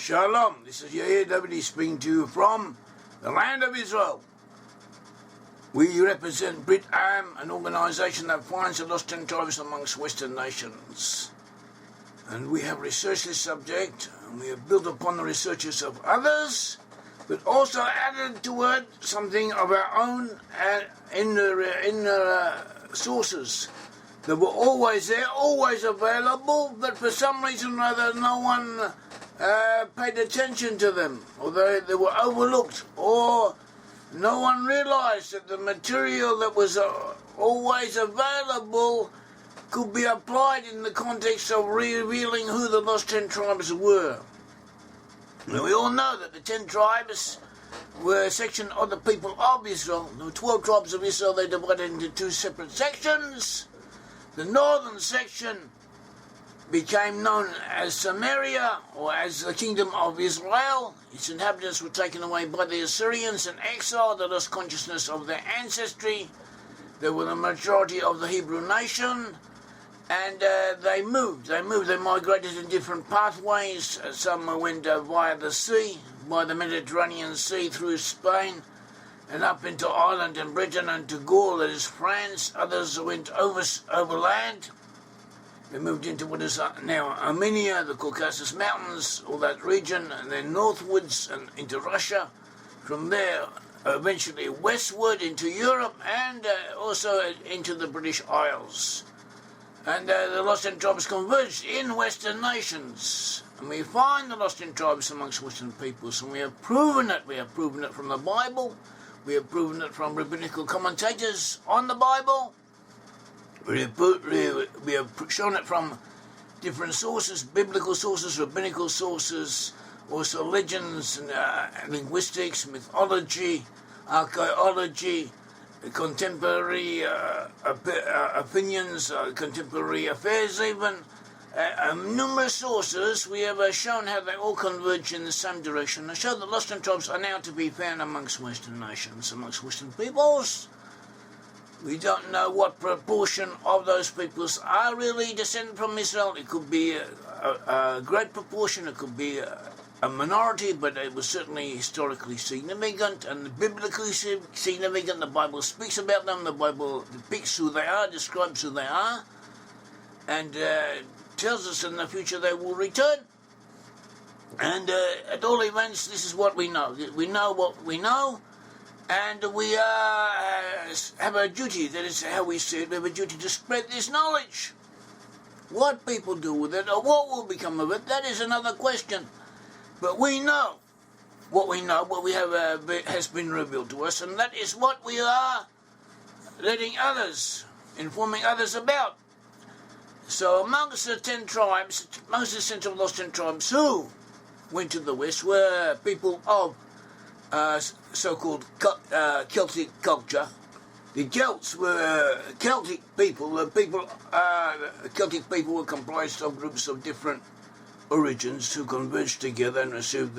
Shalom, this is Yair Davidiy speaking to you from the land of Israel. We represent Brit-Am, an organisation that finds the lost 10 tribes amongst Western nations. And we have researched this subject, and we have built upon the researches of others, but also added to it something of our own inner sources that were always there, always available, but for some reason or other no one paid attention to them, or they were overlooked, or no one realised that the material that was always available could be applied in the context of revealing who the lost 10 tribes were. Now, we all know that the 10 tribes were a section of the people of Israel. There were 12 tribes of Israel. They divided into two separate sections. The northern section became known as Samaria, or as the Kingdom of Israel. Its inhabitants were taken away by the Assyrians and exiled. They lost consciousness of their ancestry. They were the majority of the Hebrew nation, and they moved. They migrated in different pathways. Some went via the sea, by the Mediterranean Sea through Spain, and up into Ireland and Britain and to Gaul, that is France. Others went overland. They moved into what is now Armenia, the Caucasus Mountains, all that region, and then northwards and into Russia. From there, eventually westward into Europe, and also into the British Isles. And the lost 10 tribes converged in Western nations. And we find the lost 10 tribes amongst Western peoples, and we have proven it. We have proven it from the Bible. We have proven it from rabbinical commentators on the Bible. We have shown it from different sources, biblical sources, rabbinical sources, also legends and linguistics, mythology, archaeology, contemporary opinions, contemporary affairs even. Numerous sources. We have shown how they all converge in the same direction and show that lost 10 tribes are now to be found amongst Western nations, amongst Western peoples. We don't know what proportion of those peoples are really descended from Israel. It could be a great proportion, it could be a minority, but it was certainly historically significant and biblically significant. The Bible speaks about them, the Bible depicts who they are, describes who they are, and tells us in the future they will return. And at all events, this is what we know. We know what we know. And we have a duty, that is how we see it, we have a duty to spread this knowledge. What people do with it, or what will become of it, that is another question. But we know what we know, what we have has been revealed to us, and that is what we are letting others, informing others about. So amongst the 10 tribes, amongst the central lost 10 tribes who went to the west were people of so-called Celtic culture. The Celts were Celtic people. Celtic people were comprised of groups of different origins who converged together and received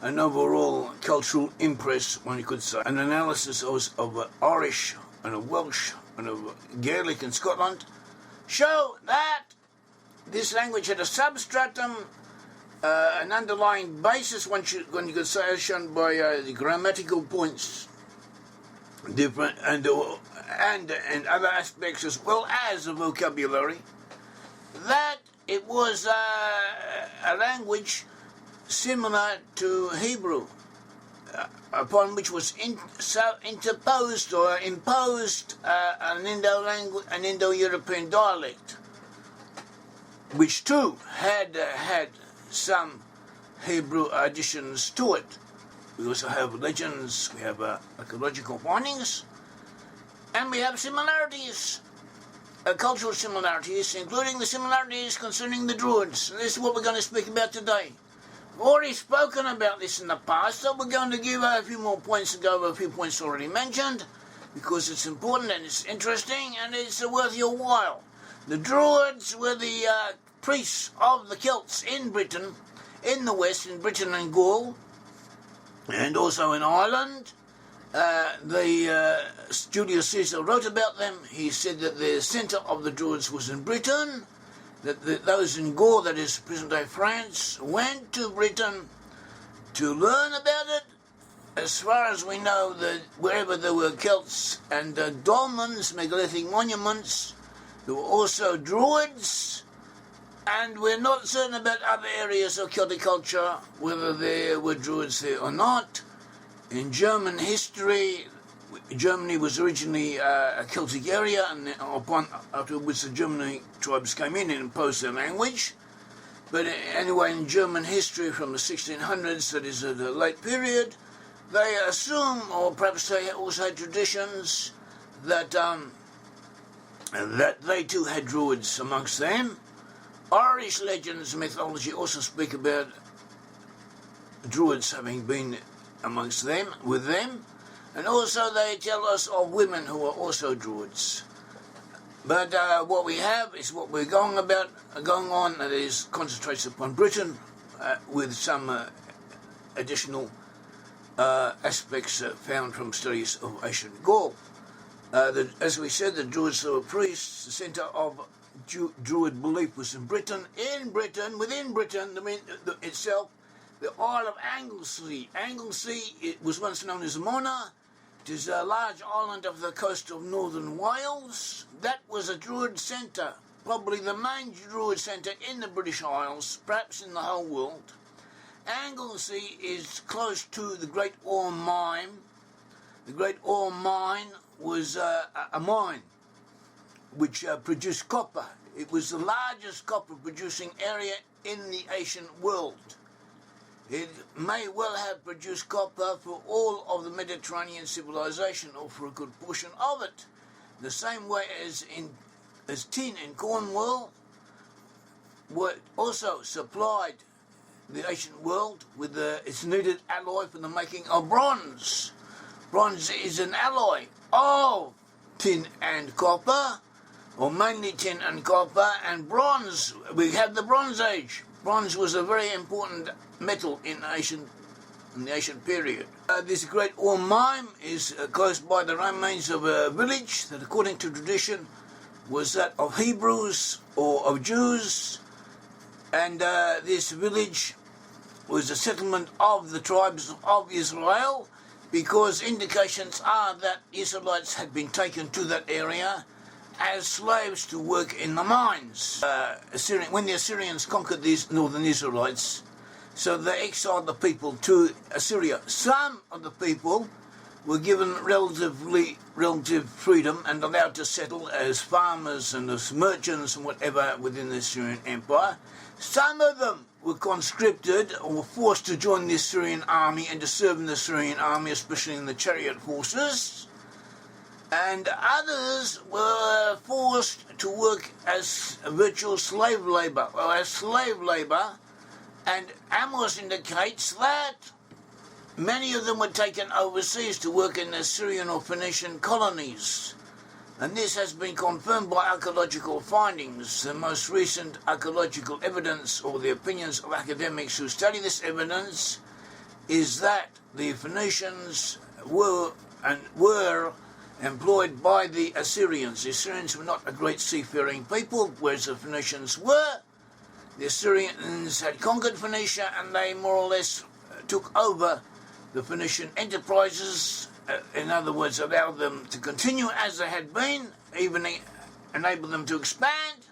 an overall cultural impress, one you could say. An analysis of Irish and of Welsh and of Gaelic in Scotland show that this language had a substratum, an underlying basis, when you could say, as shown by the grammatical points, different and other aspects as well as the vocabulary, that it was a language similar to Hebrew, upon which was interposed or imposed an Indo-European dialect, which too had some Hebrew additions to it. We also have legends, we have archaeological findings, and we have similarities, cultural similarities, including the similarities concerning the Druids. And this is what we're going to speak about today. We've already spoken about this in the past, so we're going to give a few more points and go over a few points already mentioned, because it's important and it's interesting and it's worth your while. The Druids were the priests of the Celts in Britain, in the West, in Britain and Gaul, and also in Ireland. Julius Caesar wrote about them. He said that the centre of the Druids was in Britain, that those in Gaul, that is present-day France, went to Britain to learn about it. As far as we know, that wherever there were Celts and dolmens, megalithic monuments, there were also Druids, and we're not certain about other areas of Celtic culture, whether there were Druids there or not. In German history, Germany was originally a Celtic area, and afterwards the Germanic tribes came in and imposed their language. But anyway, in German history from the 1600s, that is a late period, they assume, or perhaps they also had traditions, that that they too had Druids amongst them. Irish legends and mythology also speak about Druids having been amongst them, with them, and also they tell us of women who are also Druids. But what we have is what we're going on, that is concentrates upon Britain, with some additional aspects found from studies of ancient Gaul. As we said, the Druids were priests. The centre of Druid belief was in Britain. Within Britain itself, the Isle of Anglesey. Anglesey, it was once known as Mona. It is a large island off the coast of northern Wales. That was a Druid centre, probably the main Druid centre in the British Isles, perhaps in the whole world. Anglesey is close to the Great Ore Mine. The Great Ore Mine was a mine which produced copper. It was the largest copper producing area in the ancient world. It may well have produced copper for all of the Mediterranean civilization, or for a good portion of it. The same way as tin in Cornwall also supplied the ancient world with its needed alloy for the making of bronze. Bronze is an alloy of tin and copper, or mainly tin and copper, and bronze. We have the Bronze Age. Bronze was a very important metal in the ancient period. This great ore mine is close by the remains of a village that, according to tradition, was that of Hebrews or of Jews, and this village was a settlement of the tribes of Israel, because indications are that Israelites had been taken to that area as slaves to work in the mines. When the Assyrians conquered these northern Israelites, so they exiled the people to Assyria. Some of the people were given relative freedom and allowed to settle as farmers and as merchants and whatever within the Assyrian Empire. Some of them were conscripted or forced to join the Assyrian army and to serve in the Assyrian army, especially in the chariot forces. And others were forced to work as virtual slave labour, and Amos indicates that many of them were taken overseas to work in the Syrian or Phoenician colonies. And this has been confirmed by archaeological findings. The most recent archaeological evidence, or the opinions of academics who study this evidence, is that the Phoenicians were employed by the Assyrians. The Assyrians were not a great seafaring people, whereas the Phoenicians were. The Assyrians had conquered Phoenicia, and they more or less took over the Phoenician enterprises, in other words, allowed them to continue as they had been, even enabled them to expand,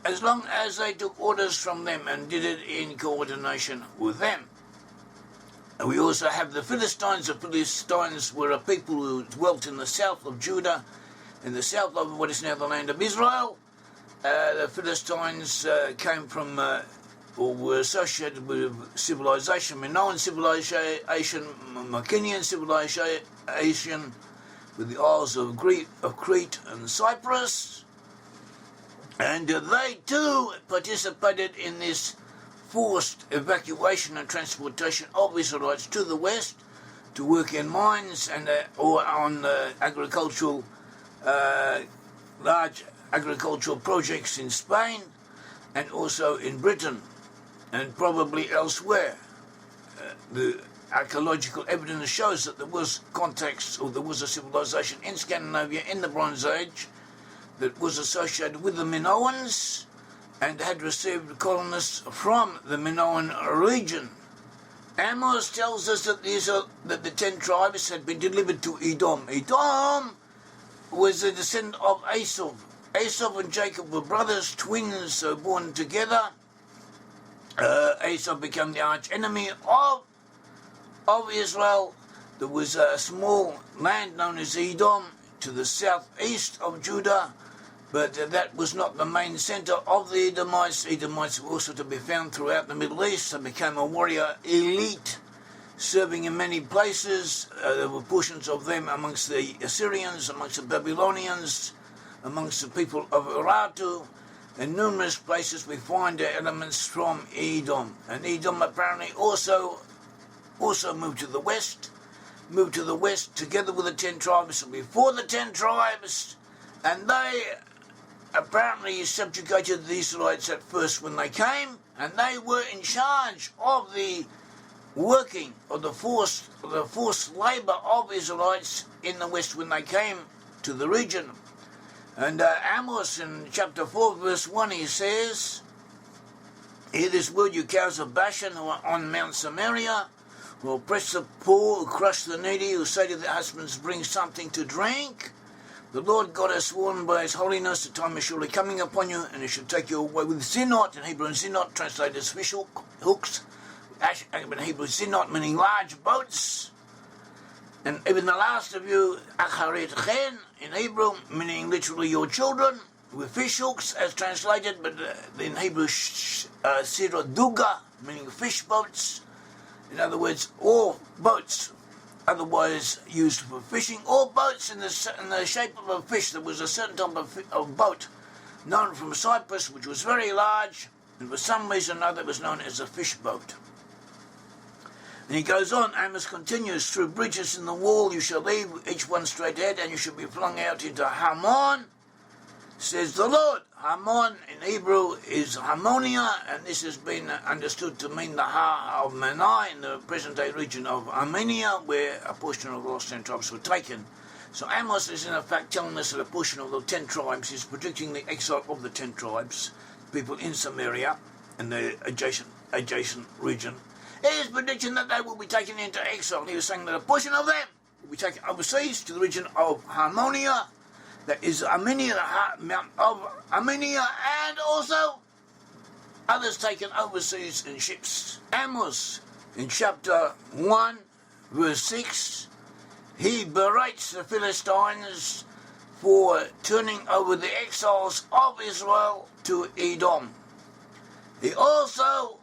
as long as they took orders from them and did it in coordination with them. And we also have the Philistines. The Philistines were a people who dwelt in the south of Judah, in the south of what is now the land of Israel. The Philistines came from, or were associated with civilization, Minoan civilization, Mycenaean civilization, with the Isles of Crete and Cyprus. And they too participated in this forced evacuation and transportation of Israelites to the west to work in mines and or on agricultural, large agricultural projects in Spain and also in Britain and probably elsewhere. The archaeological evidence shows that there was contacts, or there was a civilization in Scandinavia in the Bronze Age that was associated with the Minoans and had received colonists from the Minoan region. Amos tells us that the 10 tribes had been delivered to Edom. Edom was a descendant of Esau. Esau and Jacob were brothers, twins, so born together. Esau became the arch enemy of Israel. There was a small land known as Edom to the southeast of Judah, but that was not the main centre of the Edomites. Edomites were also to be found throughout the Middle East. They became a warrior elite, serving in many places. There were portions of them amongst the Assyrians, amongst the Babylonians, amongst the people of Urartu. In numerous places we find elements from Edom. And Edom apparently also moved to the west together with the 10 tribes, before the 10 tribes, and they apparently subjugated the Israelites at first when they came, and they were in charge of the working of the forced labour of Israelites in the west when they came to the region. And Amos in chapter 4 verse 1 he says, "Hear this word, you cows of Bashan who are on Mount Samaria, who oppress the poor, who crush the needy, who say to their husbands, bring something to drink. The Lord God has sworn by his holiness, the time is surely coming upon you, and he shall take you away with zinot." In Hebrew, zinot translated as fish hooks. In Hebrew, zinot meaning large boats. And even the last of you, acharet chen, in Hebrew, meaning literally your children, with fish hooks as translated, but in Hebrew, sirot duga, meaning fish boats. In other words, all boats otherwise used for fishing, all boats in the shape of a fish. There was a certain type of boat known from Cyprus, which was very large, and for some reason or other it was known as a fish boat. And he goes on, Amos continues, "Through bridges in the wall you shall leave, each one straight ahead, and you shall be flung out into Hamon, says the Lord." Hamon in Hebrew is Harmonia, and this has been understood to mean the Har of Menai in the present-day region of Armenia, where a portion of the lost 10 tribes were taken. So Amos is in effect telling us that a portion of the 10 tribes is predicting the exile of the 10 tribes, people in Samaria and the adjacent region. He is predicting that they will be taken into exile. He was saying that a portion of them will be taken overseas to the region of Harmonia, that is Armenia, the Mount of Armenia, and also others taken overseas in ships. Amos, in chapter 1, verse 6, he berates the Philistines for turning over the exiles of Israel to Edom. He also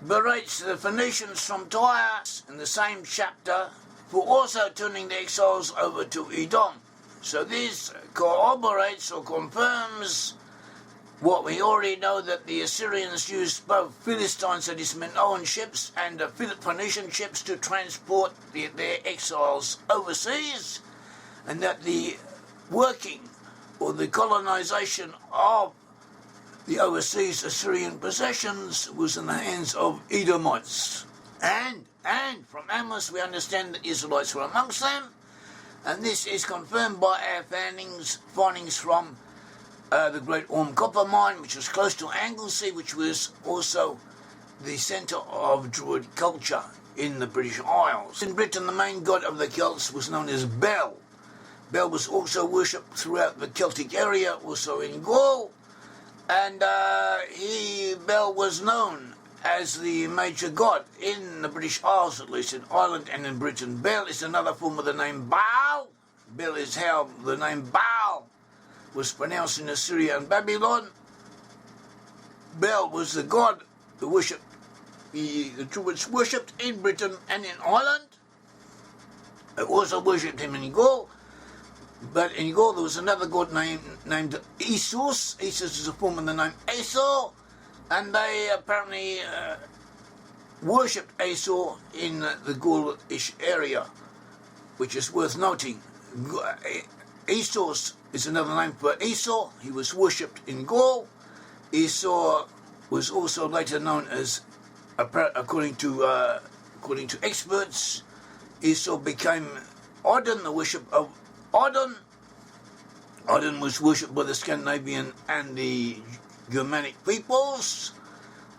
berates the Phoenicians from Tyre in the same chapter for also turning the exiles over to Edom. So this corroborates or confirms what we already know, that the Assyrians used both Philistines, that is Minoan ships, and Phoenician ships to transport their exiles overseas, and that the working or the colonization of the overseas Assyrian possessions was in the hands of Edomites. And from Amos we understand that Israelites were amongst them, and this is confirmed by our findings from the Brit-Am copper mine, which was close to Anglesey, which was also the centre of Druid culture in the British Isles. In Britain, the main god of the Celts was known as Bel. Bel was also worshipped throughout the Celtic area, also in Gaul, and Bel was known as the major god in the British Isles, at least in Ireland and in Britain. Bel is another form of the name Baal. Bel is how the name Baal was pronounced in Assyria and Babylon. Bel was the god who worshipped, the Druids worshipped in Britain and in Ireland. They also worshipped him in Gaul. But in Gaul there was another god named Isus. Isus is a form of the name Esau, and they apparently worshipped Esau in the Gaulish area, which is worth noting. Esau is another name for Esau. He was worshipped in Gaul. Esau was also later known as, according to experts, Esau became Odin, the worship of Odin, Odin was worshipped by the Scandinavian and the Germanic peoples.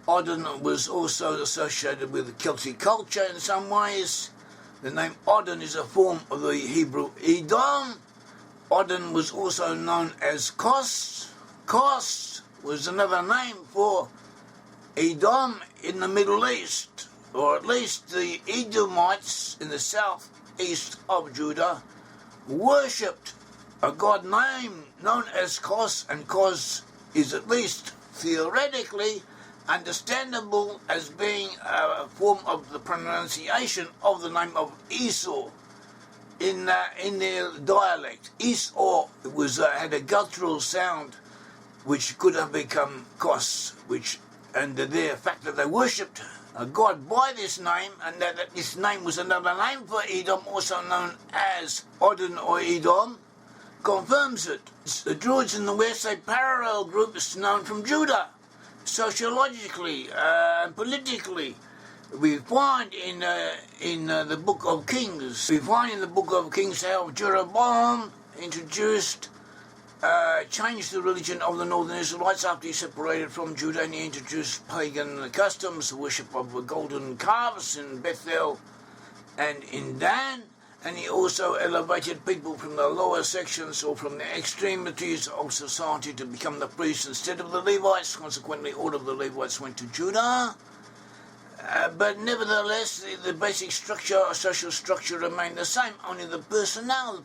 Odin was also associated with the Celtic culture in some ways. The name Odin is a form of the Hebrew Edom. Odin was also known as Kos. Kos was another name for Edom in the Middle East, or at least the Edomites in the southeast of Judah worshipped a god name known as Kos, and Kos is at least theoretically understandable as being a form of the pronunciation of the name of Esau in their dialect. Esau had a guttural sound which could have become Kos, and the fact that they worshipped a god by this name, and that this name was another name for Edom, also known as Odin or Edom, confirms it. The Druids in the West, a parallel group is known from Judah, sociologically and politically. We find in the Book of Kings, how Jeroboam changed the religion of the northern Israelites after he separated from Judah, and he introduced pagan customs, the worship of golden calves in Bethel and in Dan, and he also elevated people from the lower sections or from the extremities of society to become the priests instead of the Levites. Consequently, all of the Levites went to Judah. But nevertheless, the basic structure, social structure, remained the same. Only the personnel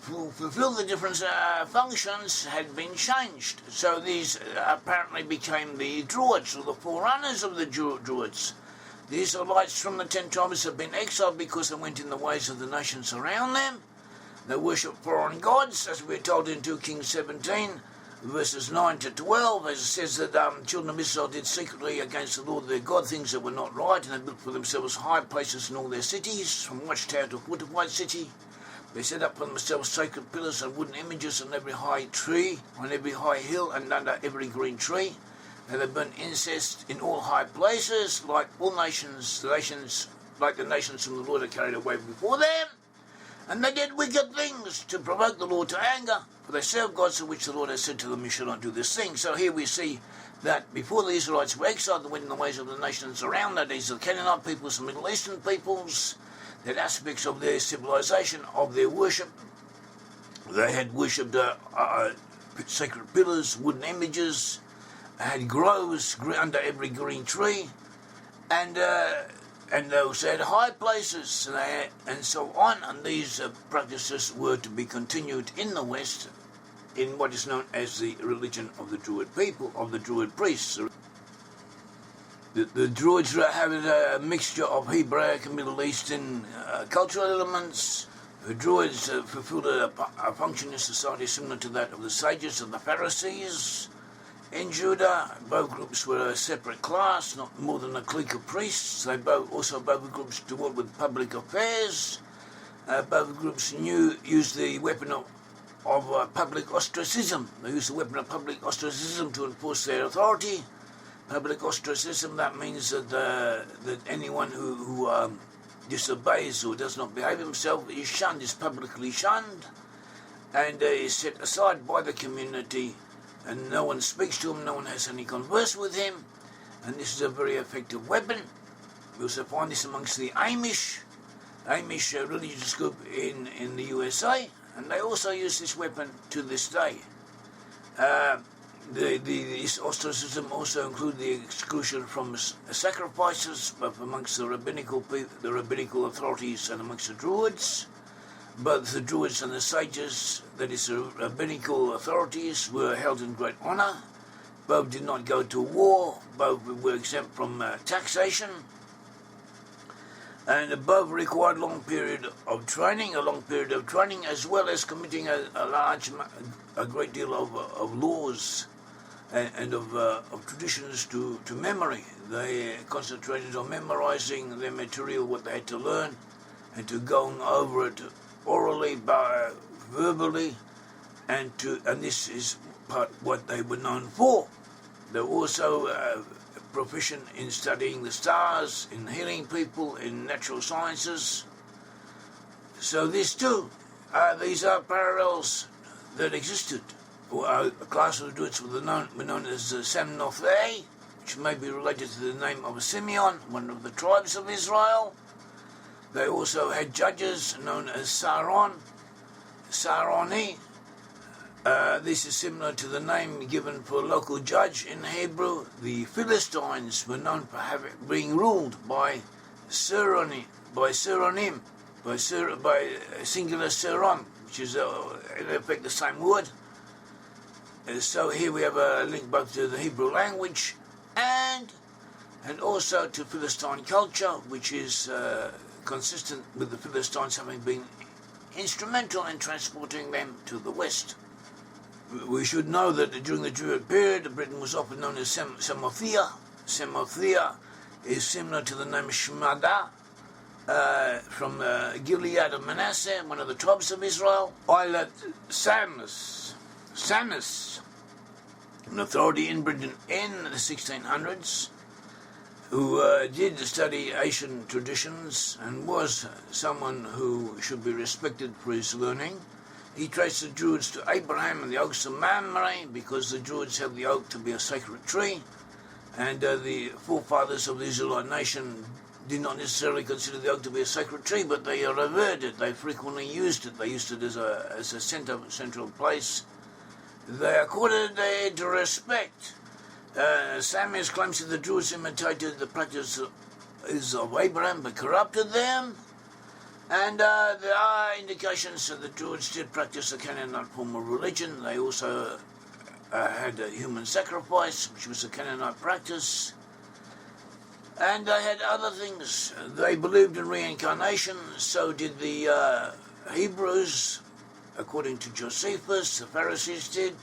who fulfilled the different functions had been changed. So these apparently became the Druids, or the forerunners of the Druids. The Israelites from the 10 tribes have been exiled because they went in the ways of the nations around them. They worshipped foreign gods, as we're told in 2 Kings 17, verses 9 to 12, as it says that children of Israel did secretly against the Lord their God things that were not right, and they built for themselves high places in all their cities, from watchtower to fortified city. They set up for themselves sacred pillars and wooden images on every high tree, on every high hill, and under every green tree. And they burnt incense in all high places, like all nations, like the nations whom the Lord had carried away before them. And they did wicked things to provoke the Lord to anger, for they served gods of which the Lord had said to them, you shall not do this thing. So here we see that before the Israelites were exiled, they went in the ways of the nations around them. These are the Canaanite peoples, the Middle Eastern peoples, that aspects of their civilization, of their worship. They had worshipped sacred pillars, wooden images, had groves under every green tree, and they also had high places, and so on. And these practices were to be continued in the West in what is known as the religion of the Druid people, of the Druid priests. The Druids had a mixture of Hebraic and Middle Eastern cultural elements. The Druids fulfilled a function in society similar to that of the sages and the Pharisees. In Judah, both groups were a separate class, not more than a clique of priests. Both groups dealt with public affairs. Both groups used the weapon of public ostracism. They used the weapon of public ostracism to enforce their authority. Public ostracism, that means that anyone who disobeys or does not behave himself is shunned, is publicly shunned, and is set aside by the community, and no one speaks to him, no one has any converse with him, and this is a very effective weapon. We also find this amongst the Amish religious group in the USA, and they also use this weapon to this day. This ostracism also includes the exclusion from sacrifices, both amongst the rabbinical authorities and amongst the Druids. Both the Druids and the sages, that is, the rabbinical authorities, were held in great honour. Both did not go to war. Both were exempt from taxation. And both required a long period of training, as well as committing a great deal of laws and of traditions to memory. They concentrated on memorizing their material, what they had to learn, and to going over it orally, verbally, and this is part what they were known for. They were also proficient in studying the stars, in healing people, in natural sciences. So these are parallels that existed, or a class of the Druids were known as Samnothei, which may be related to the name of Simeon, one of the tribes of Israel. They also had judges known as Saroni. This is similar to the name given for a local judge in Hebrew. The Philistines were known for being ruled by Seronim, by singular Seron, which is in effect the same word. So here we have a link both to the Hebrew language and also to Philistine culture, which is consistent with the Philistines having been instrumental in transporting them to the west. We should know that during the Druid period, Britain was often known as Samothea. Samothea is similar to the name Shmada, from Gilead of Manasseh, one of the tribes of Israel. Islet Samus, an authority in Britain in the 1600s, who did study Asian traditions and was someone who should be respected for his learning. He traced the Druids to Abraham and the oaks of Mamre, because the Druids held the oak to be a sacred tree, and the forefathers of the Israelite nation did not necessarily consider the oak to be a sacred tree, but they revered it. They frequently used it. They used it as a central place. They accorded it respect. Samuel claims that the Druids imitated the practices of Abraham but corrupted them. And there are indications that the Druids did practice a Canaanite form of religion. They also had a human sacrifice, which was a Canaanite practice. And they had other things. They believed in reincarnation, so did the Hebrews, according to Josephus. The Pharisees did.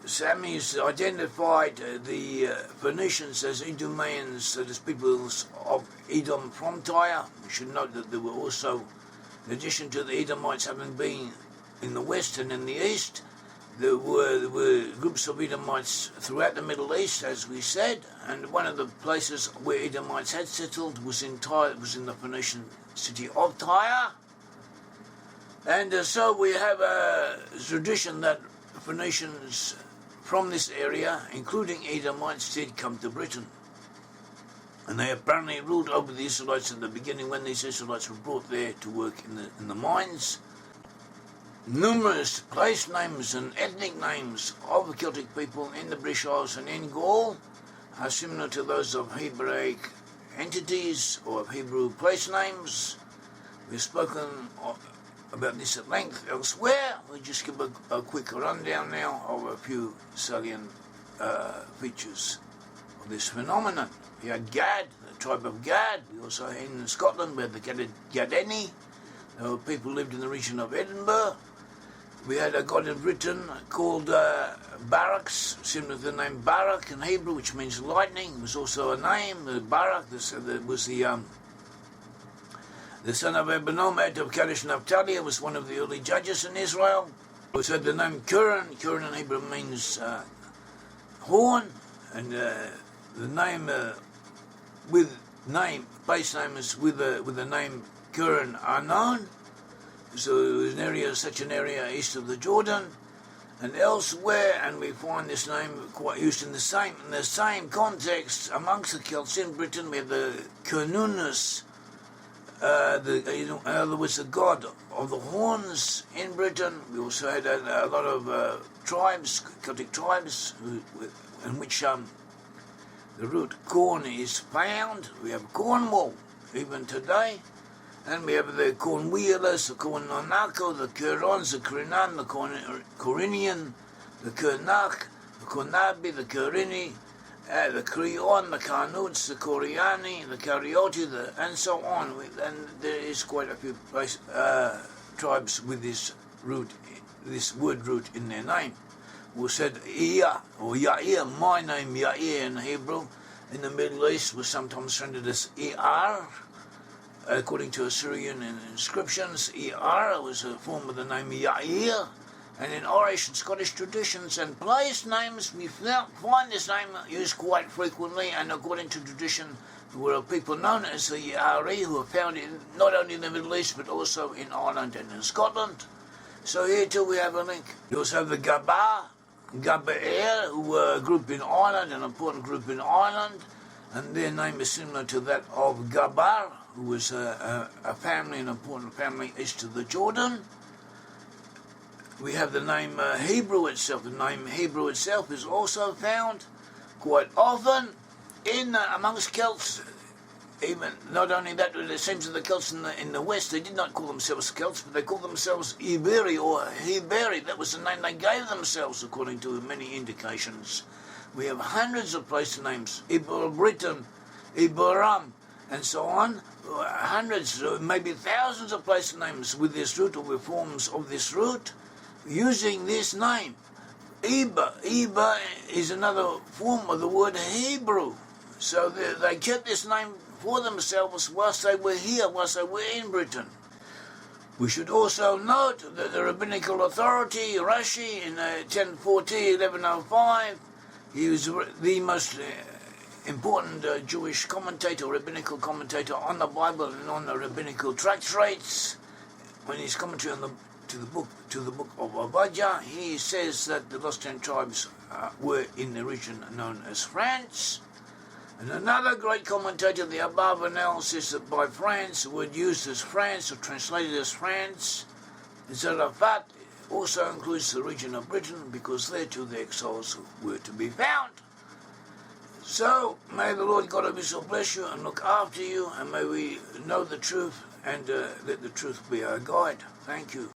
Sammy's identified the Phoenicians as Edomians, that is, peoples of Edom from Tyre. We should note that there were also, in addition to the Edomites having been in the west and in the east, there were groups of Edomites throughout the Middle East, as we said, and one of the places where Edomites had settled was in Tyre, was in the Phoenician city of Tyre. And so we have a tradition that Phoenicians from this area, including Edomites, did come to Britain. And they apparently ruled over the Israelites at the beginning when these Israelites were brought there to work in the mines. Numerous place names and ethnic names of the Celtic people in the British Isles and in Gaul are similar to those of Hebraic entities or of Hebrew place names. We've spoken about this at length elsewhere. We'll just give a quick rundown now of a few salient features of this phenomenon. We had Gad, the tribe of Gad. We also had in Scotland, we had the Gadeni. People lived in the region of Edinburgh. We had a god in Britain called Baraks, similar to the name Barak in Hebrew, which means lightning. It was also a name, Barak. This was the son of Ebenomad of Kadesh Naphtali. Was one of the early judges in Israel. We also had the name Kuran. Kuran in Hebrew means horn, and the name base names with the name Kuran are known. So it was such an area east of the Jordan and elsewhere, and we find this name quite used in the same context amongst the Celts in Britain. We have the Cernunnos, in other words, the god of the horns in Britain. We also had a lot of tribes, Celtic tribes, in which the root corn is found. We have Cornwall even today. And we have the Cornwheelers, the Cornonako, the Curons, the Crinan, the Corinian, the Kernach, the Cornabi, the Corini, the Creon, the Carnuts, the Coriani, the Carioti, and so on. And there is quite a few tribes with this word root in their name. We said Ia or Yair, my name Yair in Hebrew, in the Middle East was sometimes rendered as Yair. According to Assyrian inscriptions, Yair was a form of the name Yair, and in Irish and Scottish traditions and place names, we find this name used quite frequently, and according to tradition, there were people known as the Yairi who were found not only in the Middle East, but also in Ireland and in Scotland. So here too we have a link. You also have the Yair, who were a group in Ireland, an important group in Ireland, and their name is similar to that of Gabar, who was a family, an important family east of the Jordan. We have the name Hebrew itself. The name Hebrew itself is also found quite often in amongst Celts. Even not only that, it seems that the Celts in the West, they did not call themselves Celts, but they called themselves Iberi or Heberi. That was the name they gave themselves, according to many indications. We have hundreds of place names, Brit-Am, Brit-Am, and so on. Hundreds, maybe thousands of place names with this root or with forms of this root, using this name. Iba is another form of the word Hebrew. So they kept this name for themselves whilst they were here, whilst they were in Britain. We should also note that the rabbinical authority, Rashi, in 1040, 1105, he was the most important Jewish commentator, rabbinical commentator on the Bible and on the rabbinical tractates. When he's commentary on to the book of Obadiah, he says that the lost 10 tribes were in the region known as France. And another great commentator, the above analysis that by France, the word used as France or translated as France, Zarafat, also includes the region of Britain, because there too the exiles were to be found. So may the Lord God of Israel bless you and look after you, and may we know the truth and let the truth be our guide. Thank you.